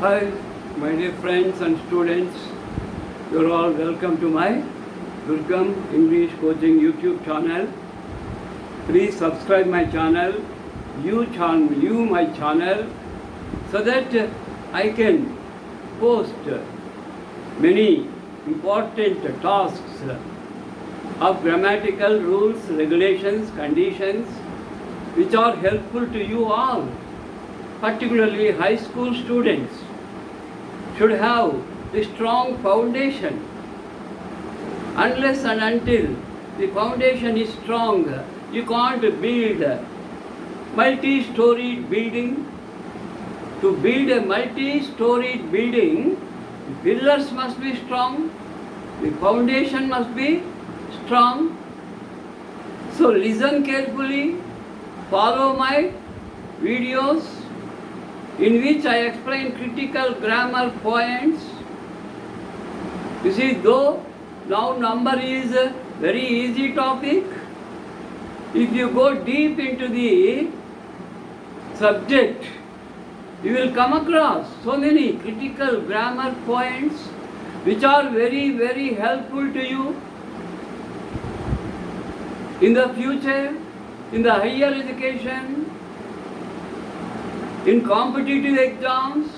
Hi, my dear friends and students. You're all welcome to my Durgam English Coaching YouTube channel. Please subscribe my channel, you my channel, so that I can post many important tasks of grammatical rules, regulations, conditions, which are helpful to you all, particularly high school students should have a strong foundation. Unless and until the foundation is strong, you can't build multi-storied building. To build a multi-storied building, the pillars must be strong, the foundation must be strong. So listen carefully, follow my videos in which I explain critical grammar points. You see, though now number is a very easy topic, if you go deep into the subject, you will come across so many critical grammar points which are very, very helpful to you in the future, in the higher education, in competitive exams.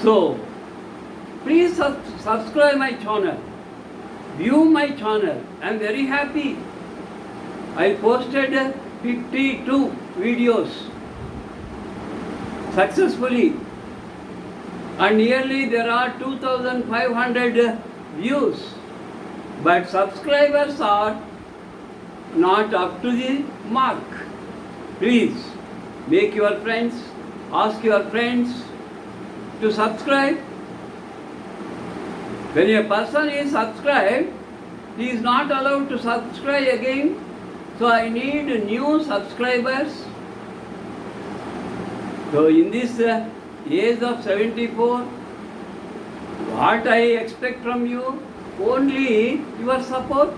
So, please subscribe my channel, view my channel. I am very happy. I posted 52 videos successfully, and nearly there are 2500 views, but subscribers are not up to the mark. Please make your friends, ask your friends to subscribe. When a person is subscribed, he is not allowed to subscribe again. So I need new subscribers. So in this age of 74, what I expect from you? Only your support.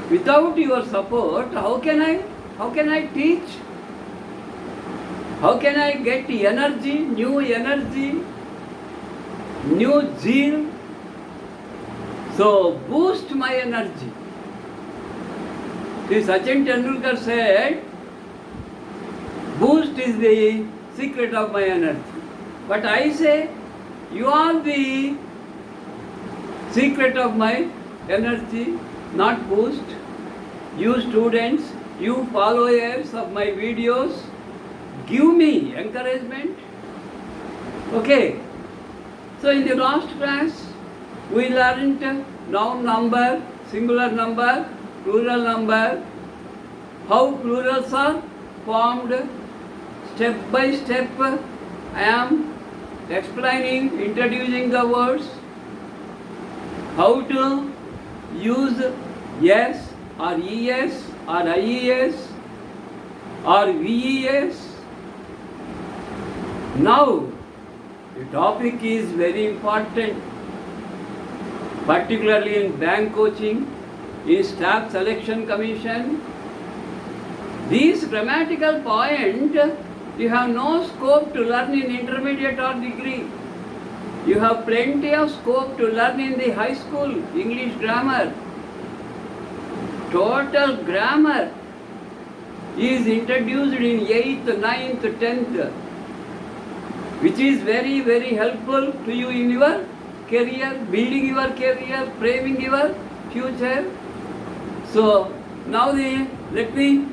Without your support, how can I teach? How can I get energy, new zeal? So boost my energy. See, Sachin Tendulkar said, boost is the secret of my energy. But I say, you are the secret of my energy, not boost. You students, you followers of my videos, give me encouragement. Okay. So in the last class, we learned noun number, singular number, plural number, how plurals are formed. Step by step, I am explaining, introducing the words, how to use yes or es or ies or ves. Now, the topic is very important, particularly in bank coaching, in staff selection commission. These grammatical point, you have no scope to learn in intermediate or degree. You have plenty of scope to learn in the high school English grammar. Total grammar is introduced in 8th, 9th, 10th, which is very, very helpful to you in your career, building your career, framing your future. So now let me,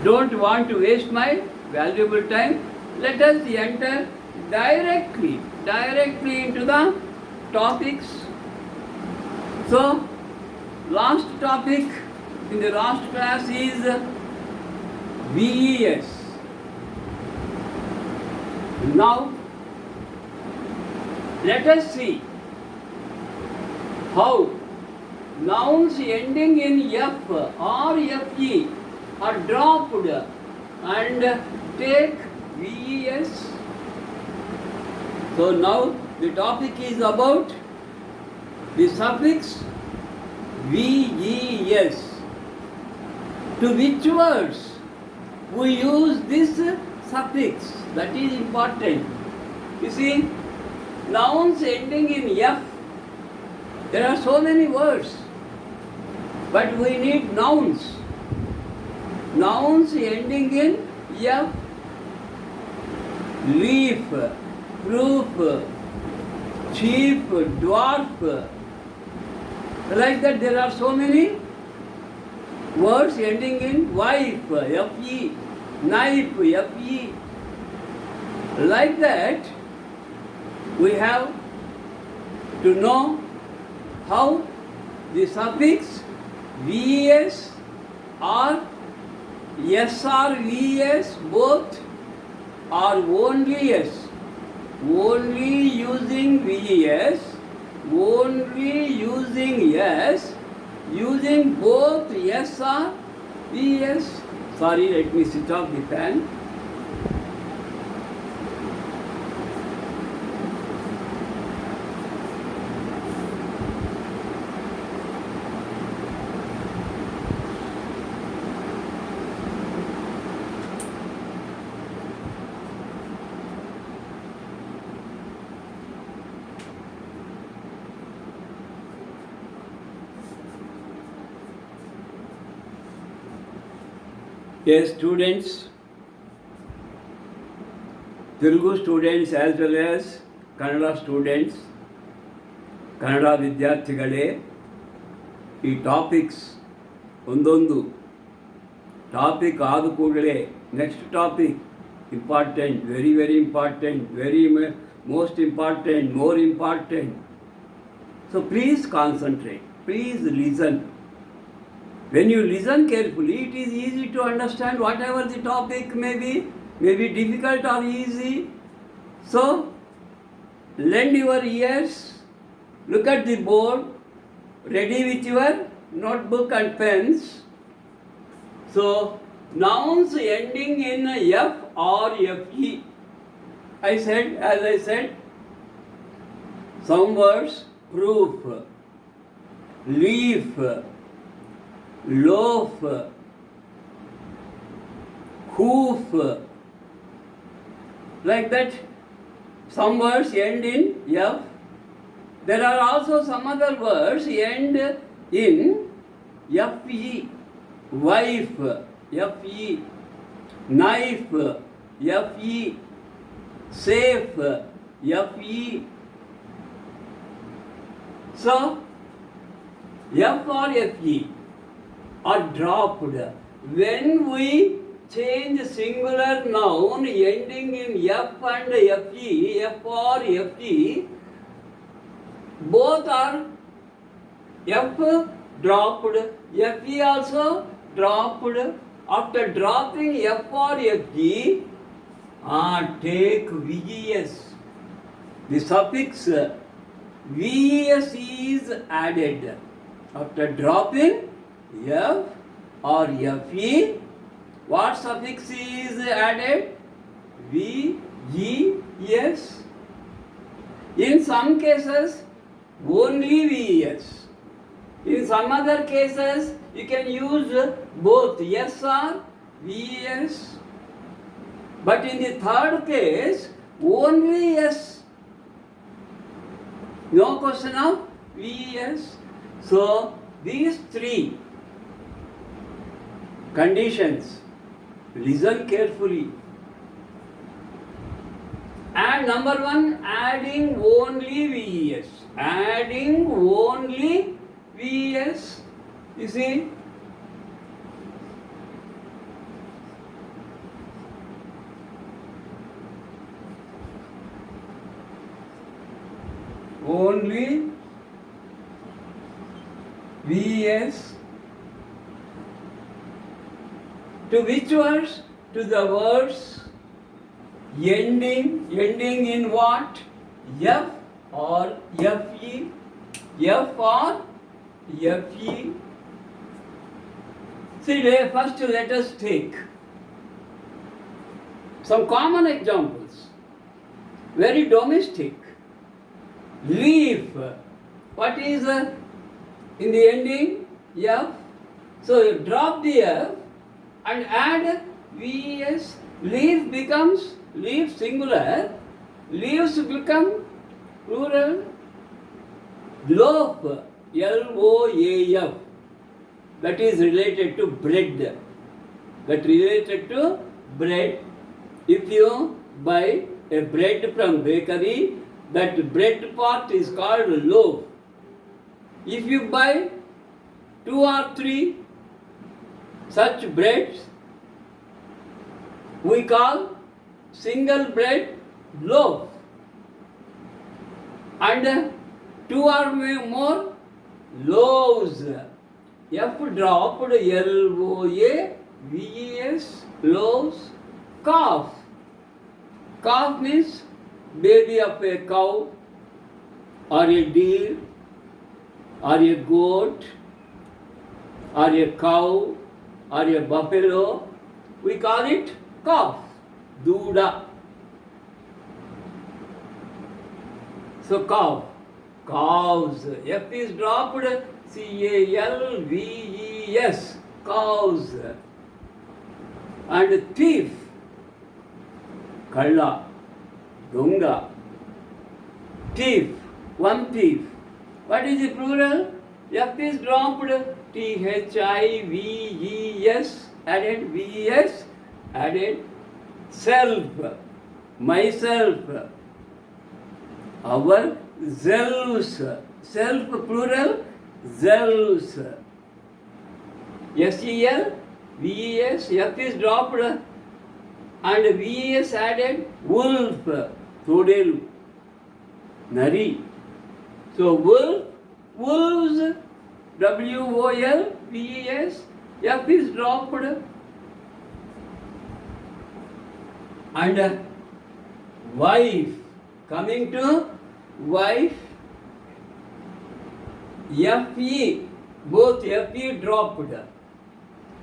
don't want to waste my valuable time. Let us enter directly into the topics. So last topic in the last class is VES. Now let us see how nouns ending in F or FE are dropped and take VES. So now the topic is about the suffix VES. To which words we use this suffix. That is important. You see, nouns ending in F, there are so many words, but we need nouns. Nouns ending in F, leaf, proof, chief, dwarf. Like that, there are so many words ending in wife, F-E, knife, F-E. Like that, we have to know how the suffix VS or SR VS both are only S. Only using VS, only using S, using both S or VS. Sorry, let me switch off the fan. Yes, students, Telugu students as well as Kannada students, Kannada ವಿದ್ಯಾರ್ಥಿಗಳೇ, ಈ topics ಒಂದೊಂದು topic ಆದ ಕೂಡಲೇ next topic important, very very important, very most important, more important. So please concentrate, please listen. When you listen carefully, it is easy to understand whatever the topic may be difficult or easy. So, lend your ears, look at the board, ready with your notebook and pens. So, nouns ending in F or FE. As I said, some words, proof, leaf, loaf, hoof, like that. Some words end in F. There are also some other words end in FE. Wife, FE. Knife, FE. Safe, FE. So, F or FE are dropped. When we change singular noun ending in F and FE, F or FE, both are F dropped, FE also dropped. After dropping F or FE, take VES. The suffix VES is added. After dropping F or FE, what suffix is added? VES. In some cases, only VES. In some other cases, you can use both S or VES. But in the third case, only S. No question of VES. So, these three conditions, listen carefully. And number one, adding only VES. Adding only VES. You see, only VES. To which words? To the words ending in what? F or FE. F or FE. See, first let us take some common examples. Very domestic. Leaf. What is in the ending? F. So you drop the F and add VES. Leaf becomes leaf singular. Leaves become plural. Loaf, LOAF. That is related to bread. That related to bread. If you buy a bread from bakery, that bread part is called loaf. If you buy 2 or 3 such breads, we call single bread loaf. And 2 or more loaves. F dropped LOAVES, loaves. Calf. Calf means baby of a cow or a deer or a goat or a cow or a buffalo. We call it calf. Duda. So calf. Cows. F is dropped. CALVES. Cows. And thief. Kalla. Dunga. Thief. One thief. What is the plural? F is dropped. THIVES. Added VES. Added self. Myself. Our selves. Self plural. Selves. SEL. VES. F is dropped. And VES added wolf. Todelu. Nari. So wolf. Wolves. WOLVES. F is dropped. And wife. Coming to wife. FE. Both FE dropped.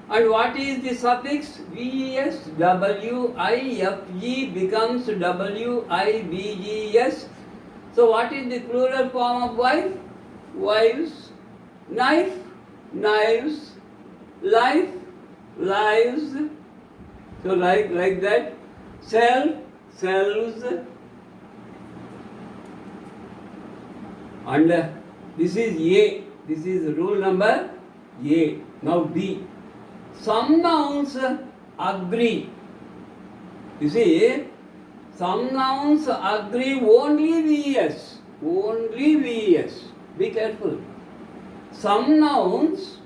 And what is the suffix? VES. WIFE becomes WIBES. So what is the plural form of wife? Wives. Knife. Knives. Life. Lives. So like that. Self. Selves. And this is A. This is rule number A. Now B. Some nouns agree. You see, some nouns agree only VES. Only VES. Be careful. Some nouns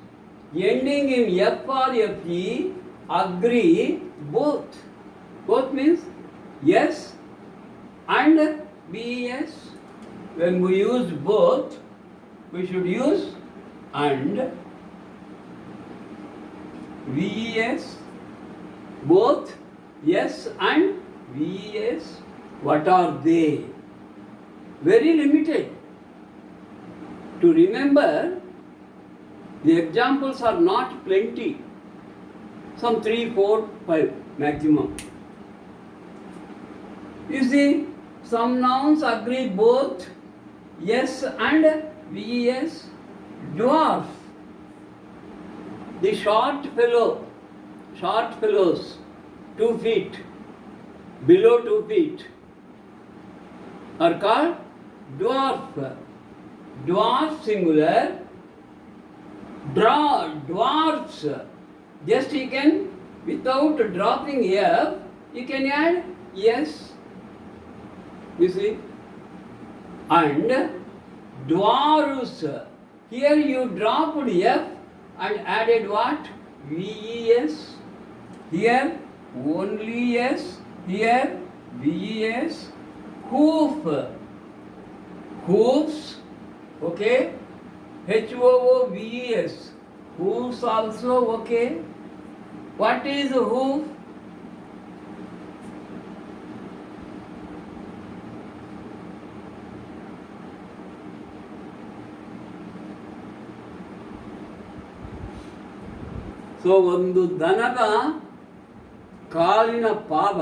ending in F or FE agree both. Both means yes and VES. When we use both, we should use and. VES, both yes and VES. What are they? Very limited. To remember, the examples are not plenty. Some 3, 4, 5 maximum. You see, some nouns agree both yes and VES. Dwarf. The short fellows, 2 feet, below 2 feet, are called dwarf. Dwarf singular, dwarfs. Just you can, without dropping F, you can add yes. You see? And dwarfs. Here you dropped F and added what? VES. Here only S. Here VES. Hoof. Hoofs. Okay. HOOVES. Hoofs also okay. What is a hoof? So ಒಂದು ದನದ కాలిన పాద,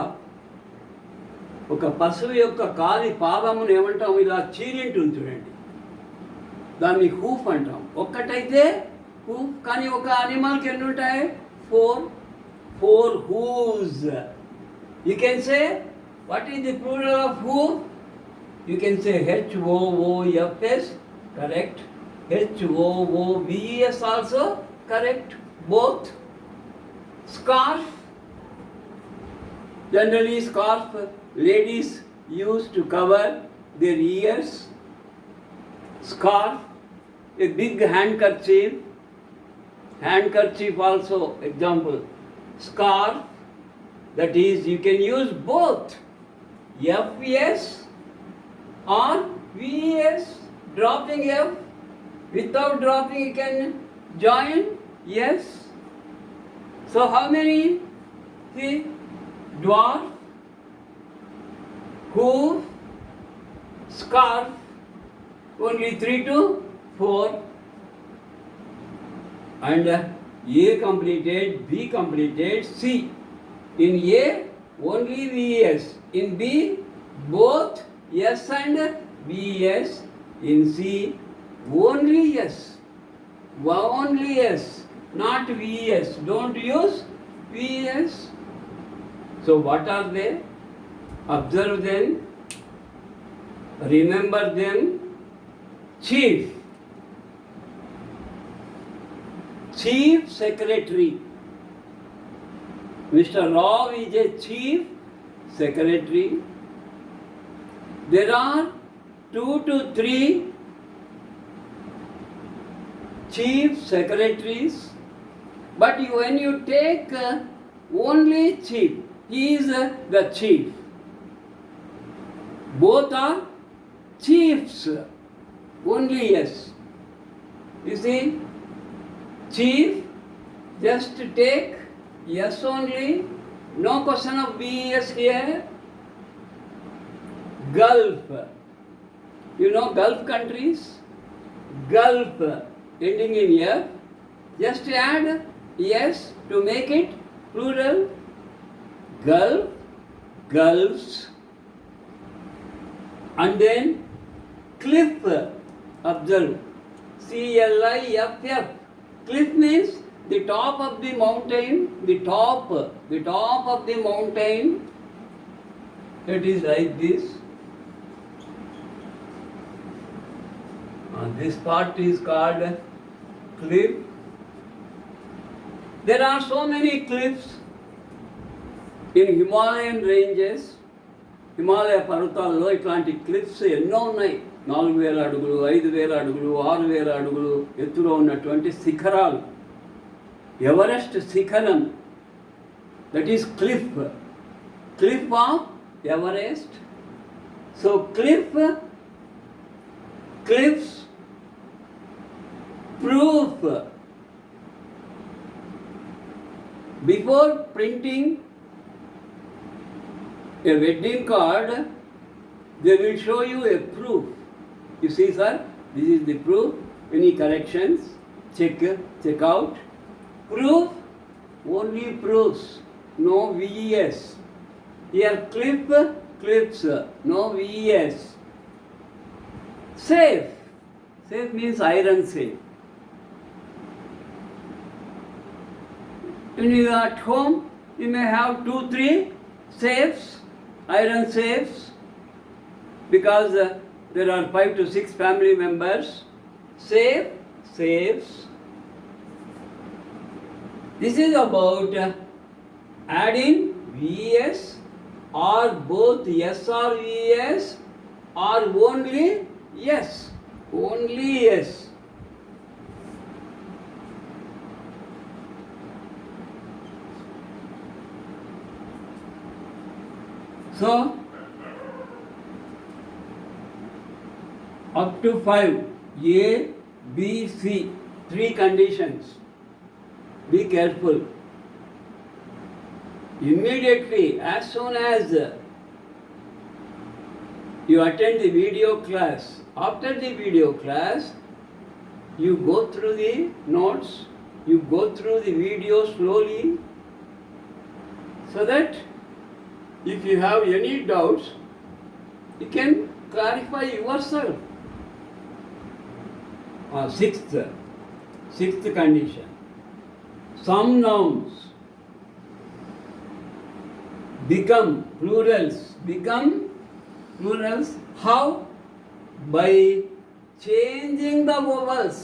ఒక పశువు యొక్క కాలి పాదమును ఏమంటాం? ఇలా చీలింటుంది చూడండి, దాన్ని హూఫ్ అంటాం. ఒక్కటైతే హూఫ్, కానీ ఒక అనిమల్కి ఎన్ని ఉంటాయి? 4. 4 whos. You can say, what is the plural of who? You can say HOOFS, correct. HOOVES also, correct. Both. Scarf. Generally scarf ladies use to cover their ears. Scarf. A big handkerchief. Handkerchief also, example. Scarf. That is, you can use both. FS or VS. Dropping F. Without dropping you can join yes. So how many? See, dwarf, hoof, scarf, only 3 to 4. And A completed, B completed, C. In A, only VS. In B, both S and VS. In C, only yes. Only yes, not VS. Don't use VS. So what are they? Observe them. Remember them. Chief. Chief Secretary. Mr. Rao is a Chief Secretary. There are 2 to 3 Chief Secretaries, but when you take only Chief, he is the Chief. Both are Chiefs, only yes. You see, Chief, just take yes only, no question of BS here. Gulf, you know Gulf countries? Gulf, ending in F, just add yes to make it plural. Gulf, gulfs. And then cliff, observe, CLIFF. Cliff means the top of the mountain, the top of the mountain. It is like this. This part is called cliff. There are so many cliffs in Himalayan ranges. Himalaya పర్వతాల్లో ఇట్లాంటి cliffs ఎన్నో ఉన్నాయి. 4000 అడుగులు, 5000 అడుగులు, 6000 అడుగులు ఎత్తులో ఉన్నటువంటి శిఖరాలు. ఎవరెస్ట్ శిఖరం, that is cliff. Cliff of Everest. So cliffs, proof. Before printing a wedding card, they will show you a proof. You see, sir, this is the proof. Any corrections, check out. Proof, only proofs, no VES. Here cliffs, no VES. Safe means iron safe. When you are at home, you may have 2-3 safes, iron safes, because there are 5 to 6 family members. Safes. This is about adding VS or both yes or VS or only yes. Only yes. So, up to 5, A, B, C, 3 conditions. Be careful. Immediately, as soon as you attend the video class, after the video class, you go through the notes, you go through the video slowly, so that if you have any doubts, you can clarify yourself. Sixth condition. Some nouns become plurals. Become plurals. How? By changing the vowels.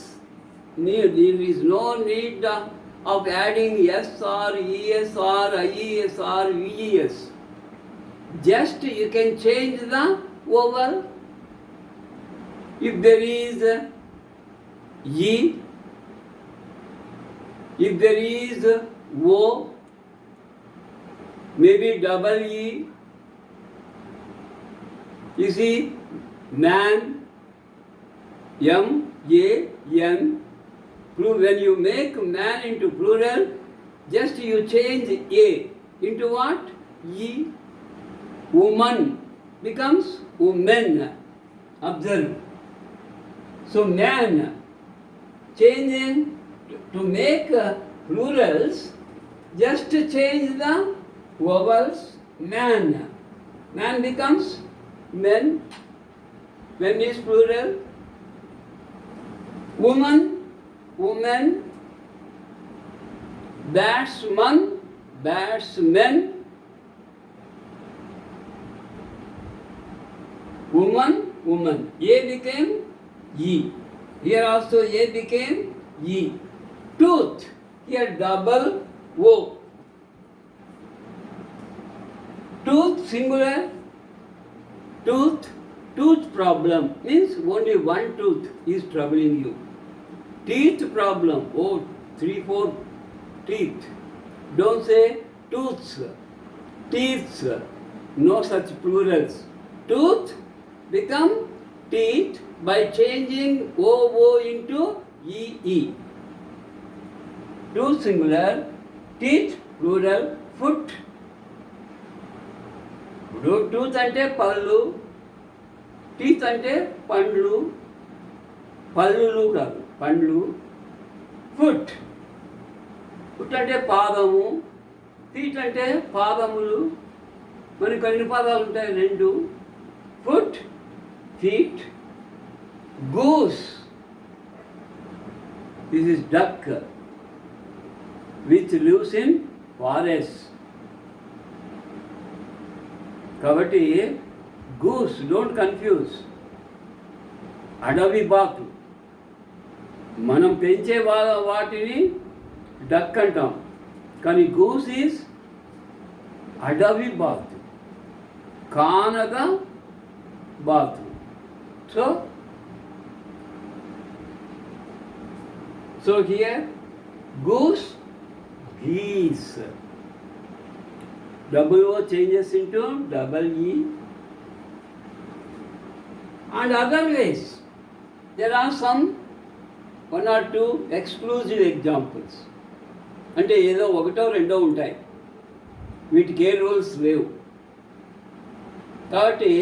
There is no need of adding S or ES or IES or VES. Just you can change the vowel. If there is E, if there is O, maybe double E. You see, man, M-A-N. When you make man into plural, just you change A into what? E. Woman becomes women. Observe. So man, changing to make plurals, just change the vowels. Man. Man becomes men. Men is plural. Woman, woman. Batsman, batsmen. Woman, woman. A became E. Here also A became E. Tooth. Here double O. Tooth singular. Tooth. Tooth problem means only one tooth is troubling you. Teeth problem. Oh, 3-4 teeth. Don't say tooths. Teeths. No such plurals. Tooth become teeth by changing OO into EE. Tooth singular, teeth plural, foot. Tooth ante pallu, teeth ante pandlu, pallulu kaadu, pandlu. Foot. Foot ante పాదము, teeth ante పాదములు. మనకు ఎన్ని పాదాలు ఉంటాయి? 2. Foot, feet. Goose. This is duck which lives in forest. కాబట్టి goose, don't confuse. అడవి బాతు. మనం పెంచే వాటిని డక్ అంటాం, కానీ గూస్ ఈజ్ అడవి బాతు, కానగ బాతు. So here goose, geese. Double O changes into double E. And other ways, there are some 1 or 2 exclusive examples. అంటే ఏదో ఒకటో రెండో ఉంటాయి, వీటికి ఏ రూల్స్ లేవు. కాబట్టి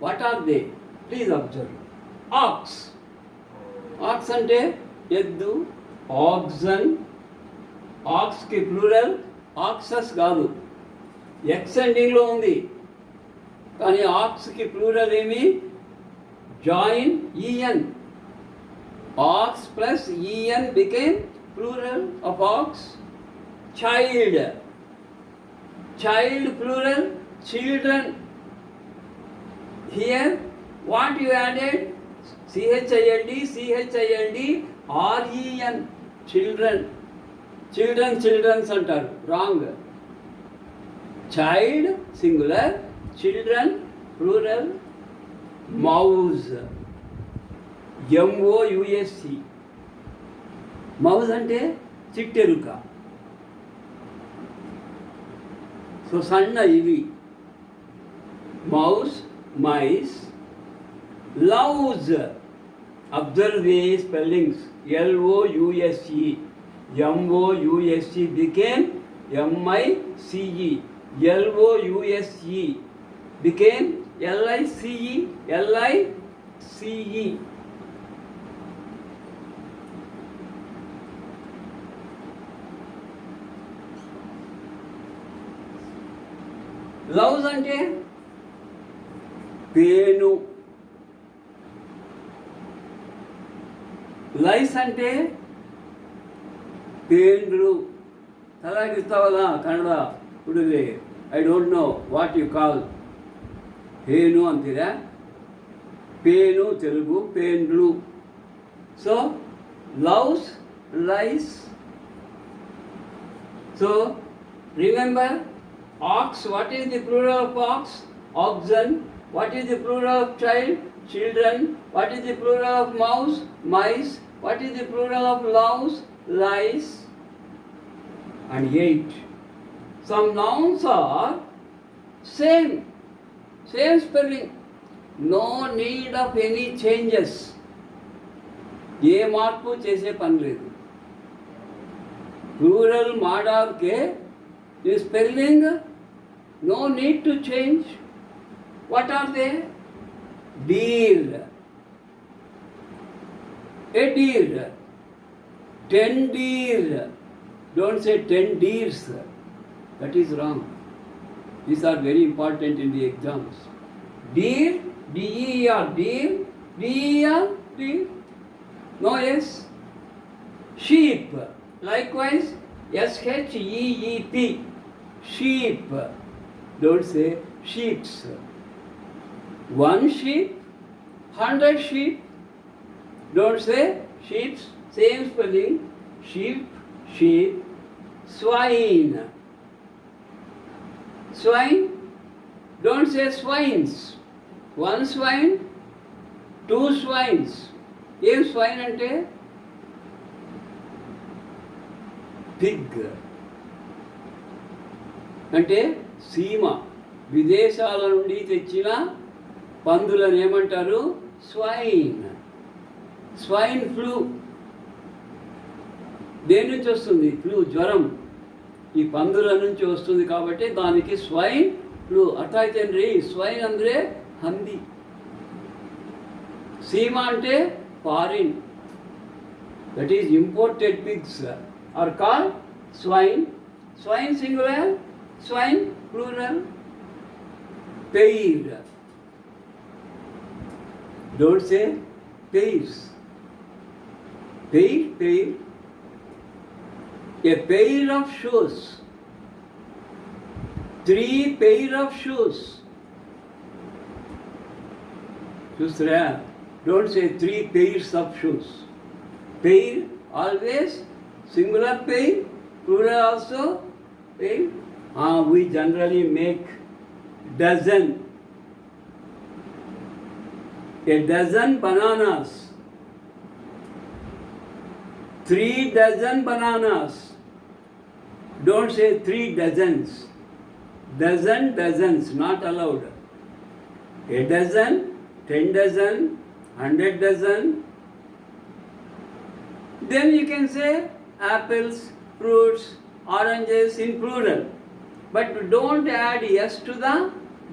what are they? Please observe. Ox. Ox అంటే ఎద్దు, ఆక్సన్. ఆక్స్కి ప్లూరల్ ఆక్సస్ కాదు, ఎక్స్ ఎండింగ్లో ఉంది. కానీ ఆక్స్కి ప్లూరల్ ఏమి? Join EN. Ox plus EN became plural of ox. Child. Child plural, children. Here what you added? CHILD, CHILD, REN. Children. Children, children's antaru. Wrong. Child singular, children plural. Mouse. MOUSE. Mouse అంటే చిట్టెరుక. So సన్న ఇవి. Mouse, mice. Louse. Observe the spellings. LOUSE. MOUSE became MICE. LOUSE became LICE. LICE. Louse అంటే పేను. లైస్ అంటే పేండ్లు. తలాగిస్తావಲ್ಲ ಕನ್ನಡ ಹುಡುಗರಿಗೆ. I don't know what you call. Henu antira. Penu Telugu, penlu. So, loves, lies. So, remember, ox, what is the plural of ox? Oxen. What is the plural of child? Children. What is the plural of mouse? Mice. What is the plural of loves? Lies. And 8. Some nouns are same spelling. No need of any changes. ఏ మార్పు చేసే పని లేదు. Plural మాడార్కే ఈ spelling no need to change. What are they? Deer. A deer. 10 deer. Don't say 10 deers. That is wrong. These are very important in the exams. Deer, D-E-R, deer, D-E-R, deer. No S. Sheep. Likewise, S-H-E-E-P. Sheep. Don't say sheeps. 1 sheep, 100 sheep. Don't say sheeps. Same spelling. Sheep, sheep. Swine. Swine. Don't say swines. 1 swine, 2 swines. ఏం swine అంటే Pig అంటే సీమ. విదేశాల నుండి తెచ్చిన పందులను ఏమంటారు? Swine. Swine flu దేని నుంచి వస్తుంది? ఫ్లూ, జ్వరం ఈ పందుల నుంచి వస్తుంది కాబట్టి దానికి స్వైన్ ఫ్లూ. ಅರ್ಥಾಯ್ತೇನ್ರಿ? ಸ್ವೈನ್ ಅಂದರೆ ಹಂದಿ. ಸೀಮ అంటే foreign. That is imported pigs are called swine. Swine singular, swine plural. Pair. Don't say pairs. Pair. A pair of shoes. 3 pair of shoes. చూస్తారా? Don't say 3 pairs of shoes. Pair always singular pair, plural also pair. We generally make dozen. A dozen bananas. 3 dozen bananas. Don't say 3 dozens. Dozens, not allowed. A dozen, 10 dozen, 100 dozen. Then you can say apples, fruits, oranges in plural. But don't add s to the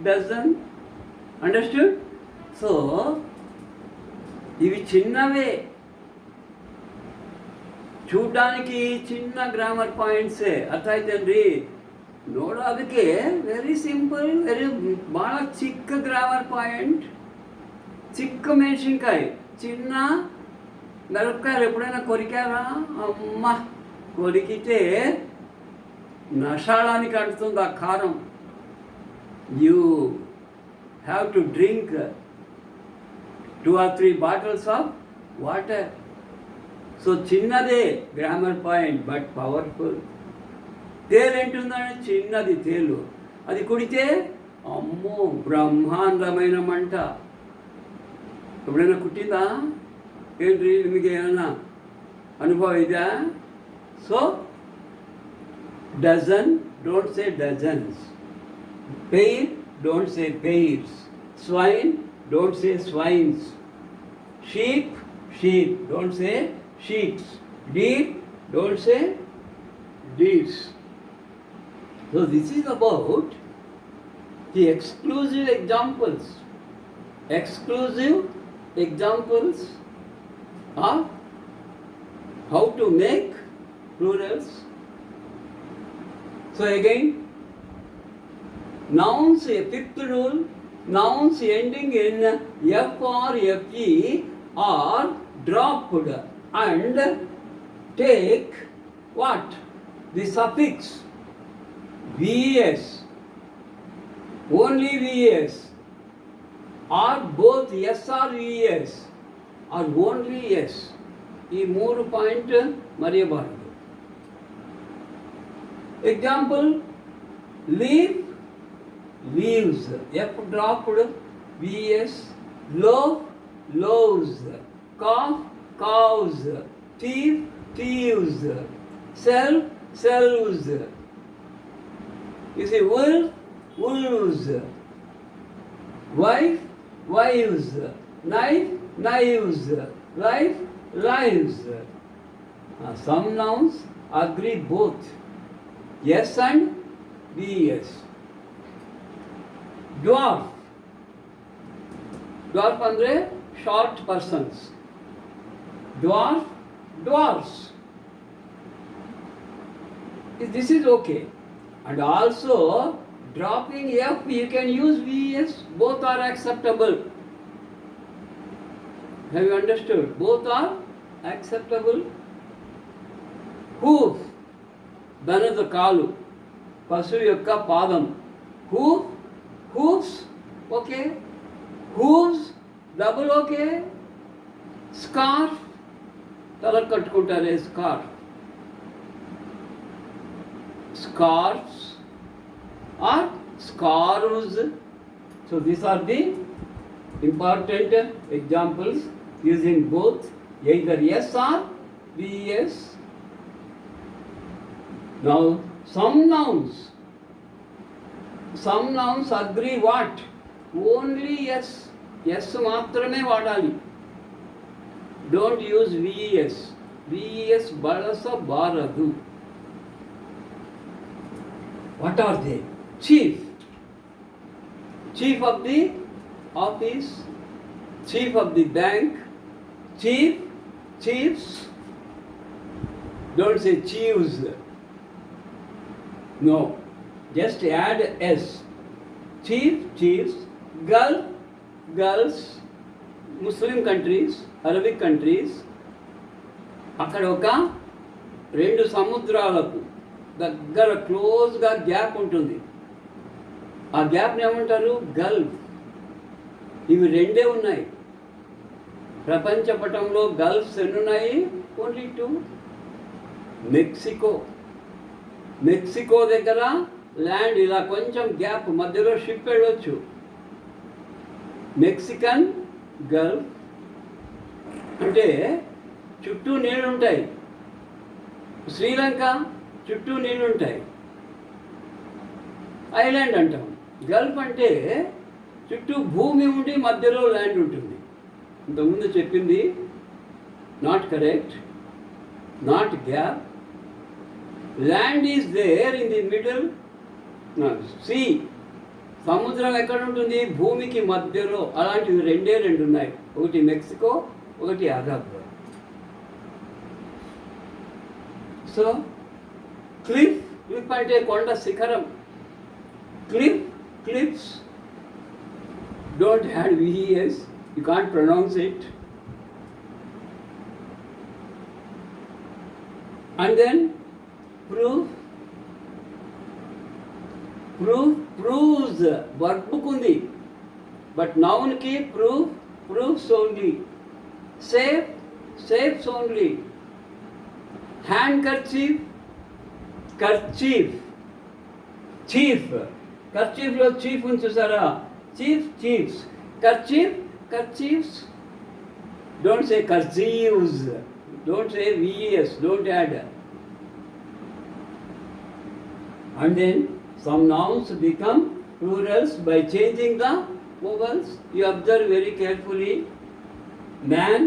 dozen. Understood? So, ఇవి చిన్నవే, చూడడానికి చిన్న grammar పాయింట్సే. ಅರ್ಥಾಯ್ತೇನ್ರಿ? ನೋಡೋದಕ್ಕೆ very simple, ಭಾಳ ಚಿಕ್ಕ grammar point. చిక్క ಮೆಣಸಿನ್ಕಾಯಿ, చిన్న మిరపకాయలు ఎప్పుడైనా కొరికారా? అమ్మ, కొరికితే నషాళానికి అంటుతుంది ఆ కారం. You have to drink 2 or 3 bottles of water. So చిన్నదే గ్రామర్ పాయింట్, బట్ పవర్ఫుల్. తేలు ఏంటుందని? చిన్నది తేలు. అది కుడితే అమ్మో బ్రహ్మాండమైన మంట. ఎప్పుడైనా కుట్టిందా? ఏంటి మీకు ఏమన్నా అనుభవం ఇదా? So dozen, don't say dozens. Pair, don't say pairs. Swine, don't say swines. Sheep, don't say sheeps. Deer, don't say deers. So this is about the exclusive examples of how to make plurals. So again, nouns, a fifth rule, nouns ending in f or fe are dropped and take what? The suffix vs only VS, or both yes or VS, or only yes. ఈ 3 point మరియబారదు. Example, leaf, leaves, F dropped, VS. Loaf, loaves. Calf, calves. Thief, thieves. Sell, sells. You see, wool, wolves. Wife, wives. Knife, knives. Life, lives. Some nouns agree both yes and yes. Dwarf, dwarf andre short persons. Dwarf, dwarfs. This is okay. And also dropping F, you can use VS, both are acceptable. Have you understood? Both are acceptable. Hoof, దనద కాలు, పశువు యొక్క పాదం. Hoof, hoofs, okay. Hooves, double okay. Scarf, తల కట్టుకుంటారే, scarf. Scarves or scarves. So these are the important examples using both either yes or VS. Now some nouns agree what? Only yes. Yes మాత్రమే వాడాలి. Don't use VS. VS ಬಳಸಬಾರదు. What are they? Chief, chief of the office, chief of the bank, chief, chiefs. Don't say chiefs. No, just add S. Chief, chiefs. Gulf, gulfs. Muslim countries, Arabic countries. అక్కడ ఒక 2 సముద్రాలకు దగ్గర క్లోజ్గా gap ఉంటుంది. ఆ గ్యాప్ని ఏమంటారు? Gulf. ఇవి 2 ఉన్నాయి. ప్రపంచ పటంలో గల్ఫ్స్ ఎన్ని ఉన్నాయి? ఓన్లీ 2. మెక్సికో, మెక్సికో దగ్గర ల్యాండ్ ఇలా కొంచెం గ్యాప్, మధ్యలో షిప్ వెళ్ళొచ్చు. మెక్సికన్ గల్ఫ్ అంటే చుట్టూ నీళ్ళు ఉంటాయి. శ్రీలంక చుట్టూ నీళ్ళు ఉంటాయి, ఐలాండ్ అంటాం. గల్ఫ్ అంటే చుట్టూ భూమి ఉండి మధ్యలో ల్యాండ్ ఉంటుంది. ఇంతకుముందు చెప్పింది not correct, not gap. Land is there in the middle. Sea, సముద్రం ఎక్కడ ఉంటుంది? భూమికి మధ్యలో. అలాంటివి 2 ఉన్నాయి. ఒకటి మెక్సికో, ఒకటి అరబ్. సో క్లిఫ్, క్లిఫ్ అంటే కొండ శిఖరం. Cliff, cliffs. Don't add VES, you can't pronounce it. And then proof, proof, proves. వర్బ్కు ఉంది, బట్ నౌన్కి proof, proofs only. Safe, safes only. Handkerchief, kerchief. Chief, కర్చీఫ్లో చీఫ్ ఉంది చూసారా? Chief, chiefs. Kerchief, kerchiefs. Don't say kerchieves, don't say VES, don't add. And then some nouns become plurals by changing the vowels. You observe very carefully. Man,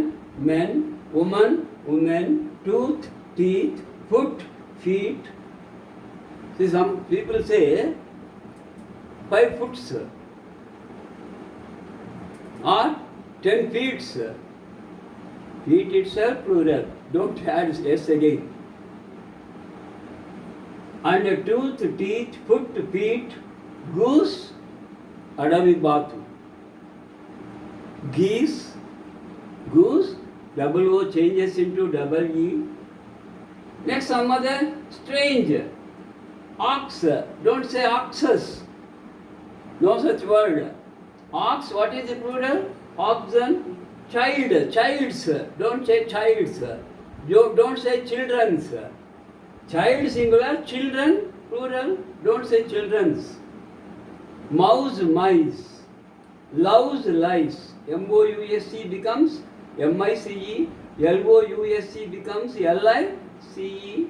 men. Woman, women. Tooth, teeth. Foot, feet. See, some people say 5 foot or 10 feet. Feet itself plural. Don't add S again. And tooth, teeth, foot, feet. Goose, adavi batu. Geese, goose, double O changes into double E. Next, some other strange. Ox, don't say oxes. No such word. Ox, what is the plural? Oxen. Child, childs. Don't say childs. Don't say children's. Child singular, children plural. Don't say children's. Mouse, mice. Louse, lice. M-O-U-S-E becomes M-I-C-E. L-O-U-S-E becomes L-I-C-E.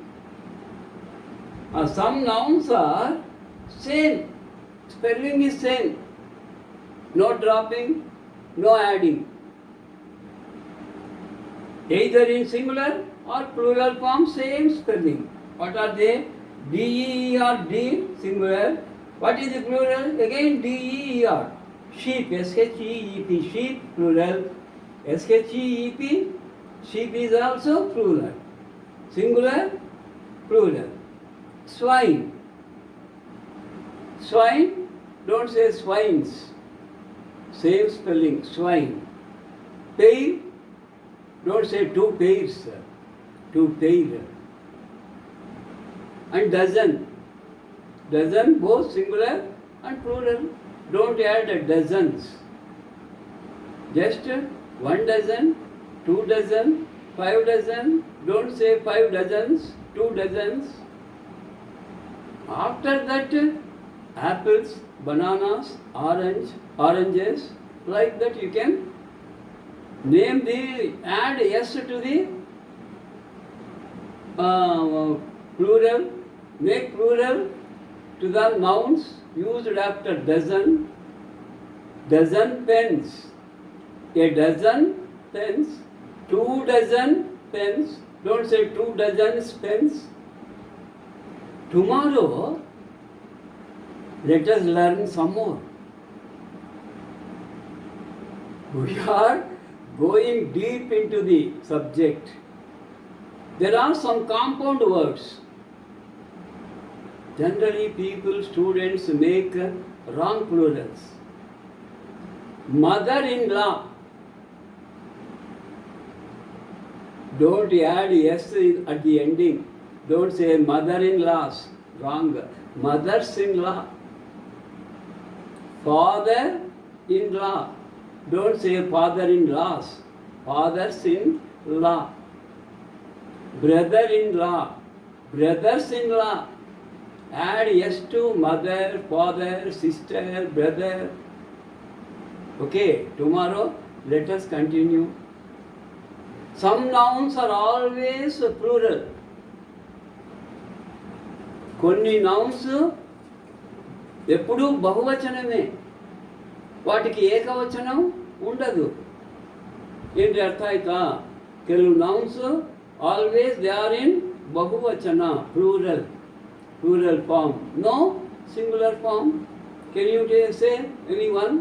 Some nouns are same. Spelling is same. No dropping, no adding. Either in singular or plural form, same spelling. What are they? D-E-E-R, D, singular. What is the plural? Again D-E-E-R. Sheep, S-H-E-E-P, sheep, plural. S-H-E-E-P, sheep is also plural. Singular, plural. Swine. Swine, don't say swines. Same spelling, swine. Pair, don't say two pairs. Two pair. And dozen. Dozen, both singular and plural. Don't add dozens. Just 1 dozen, 2 dozen, 5 dozen. Don't say 5 dozens, 2 dozens. After that, apples, bananas, oranges, like that you can name add S to the plural, make plural to the nouns used after dozen. Dozen pens, a dozen pens, 2 dozen pens. Don't say 2 dozen pens. Tomorrow, let us learn some more. We are going deep into the subject. There are some compound words. Generally, students make wrong plurals. Mother-in-law. Don't add S at the ending. Don't say mother-in-laws. Wrong. Mothers-in-law. Father-in-law. Don't say father-in-laws. Fathers-in-law. Brother-in-law. Brothers-in-law. Add S to mother, father, sister, brother. Okay, tomorrow let us continue. Some nouns are always plural. కొన్ని nouns ఎప్పుడూ బహువచనమే, వాటికి ఏకవచనం ఉండదు. ఏంటి అర్థ ఆಯ್ತಾ? ಕೆಲವು nouns always they are in బహువచన, plural form, no singular form. Can you say anyone?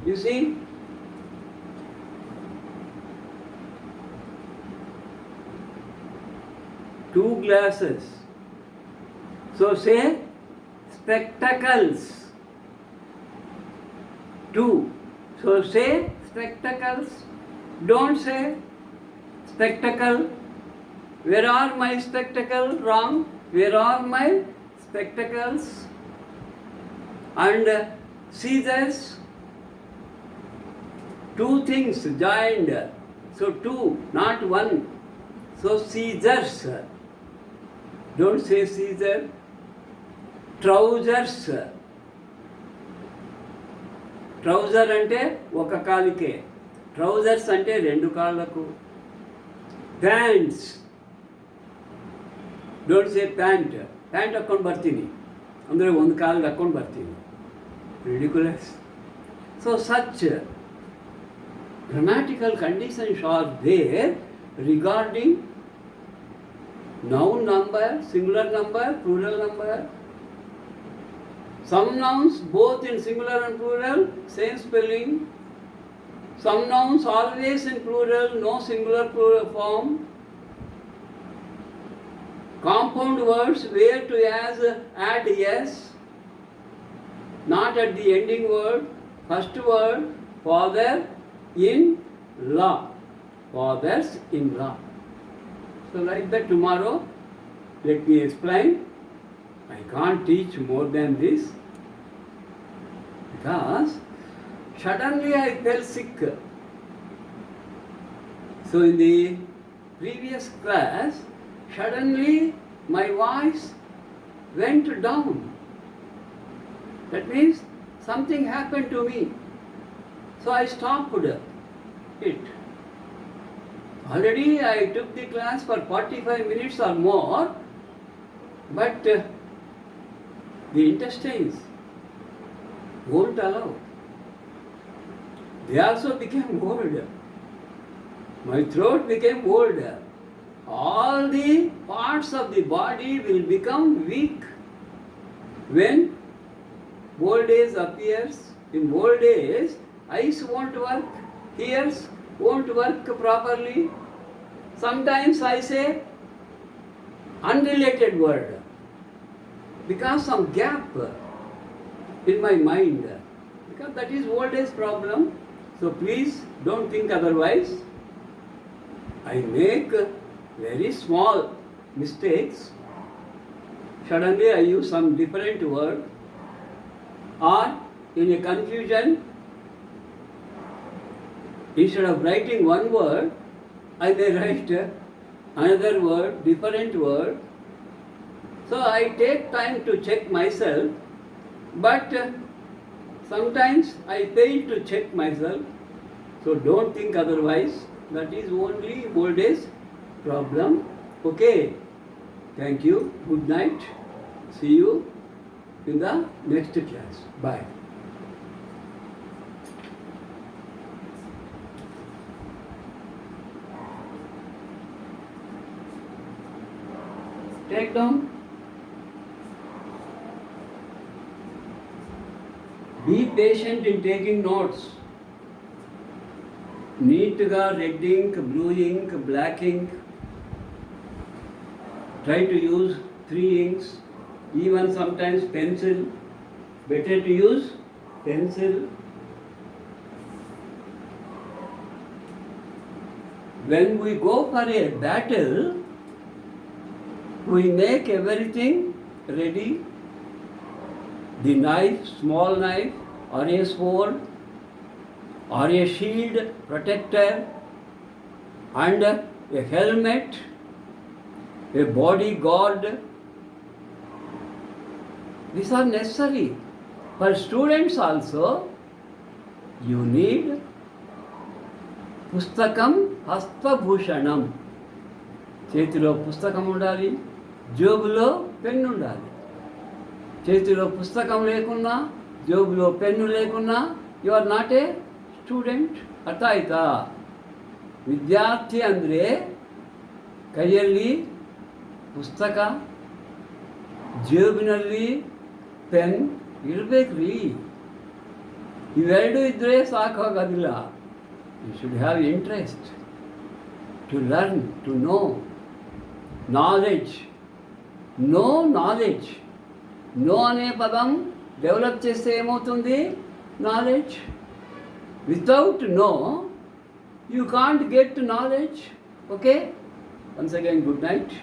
You see, two glasses. So say spectacles. Two. So say spectacles. Don't say spectacle. Where are my spectacles? Wrong. Where are my spectacles? And scissors. Two things joined. So two, not one. So scissors. Don't say scissor. Trousers. Trouser అంటే ఒక కాలికే, trousers అంటే 2 కాళ్ళకు. Pants. Don't say pant. Pant ಹಾಕ್ಕೊಂಡು ಬರ್ತೀನಿ ಅಂದರೆ ಒಂದು ಕಾಲಿಗೆ ಹಾಕ್ಕೊಂಡು ಬರ್ತೀನಿ. ridiculous. So such grammatical conditions are there regarding noun number, singular number, plural number. Some nouns both in singular and plural, same spelling. Some nouns always in plural, no singular plural form. Compound words where to add yes, not at the ending word. First word, father in law, fathers in law. So like that tomorrow, let me explain. I can't teach more than this. Because suddenly I fell sick. So in the previous class, suddenly my voice went down. That means something happened to me. So I stopped it. Already I took the class for 45 minutes or more, but the intestines won't allow. They also became old. My throat became old. All the parts of the body will become weak. When old age appears, in old age, eyes won't work, ears won't work properly. Sometimes I say unrelated word because some gap in my mind, because that is old age problem. So please don't think otherwise. I make very small mistakes. Suddenly I use some different word, or in a confusion, instead of writing one word, I may write another word, different word. So I take time to check myself, but sometimes I fail to check myself. So don't think otherwise. That is only old age problem. Okay. Thank you. Good night. See you in the next class. Bye. Take down. Be patient in taking notes. Neatగా red ink, blue ink, black ink. Try to use 3 inks, even sometimes pencil. Better to use pencil. When we go for a battle, we make everything ready. The knife, small knife, or a sword, or a shield protector, and a helmet, a bodyguard. These are necessary. For students also, you need పుస్తకం హస్తభూషణం. చేతిలో పుస్తకం ఉండాలి, జేబులో pen ఉండాలి. చేతిలో పుస్తకం లేకున్నా, జేబులో పెన్ను లేకున్నా, you are not a student. ಅರ್ಥ ಆಯ್ತಾ? ವಿದ್ಯಾರ್ಥಿ ಅಂದರೆ ಕೈಯಲ್ಲಿ ಪುಸ್ತಕ, ಜೇಬಿನಲ್ಲಿ ಪೆನ್ ಇರಬೇಕ್ರಿ. ಇವೆರಡೂ ಇದ್ದರೆ ಸಾಕಾಗೋದಿಲ್ಲ. You should have interest to learn, to know knowledge. Know knowledge. Know అనే పదం డెవలప్ చేస్తే ఏమవుతుంది? Knowledge. Without know you can't get knowledge. Okay, once again good night.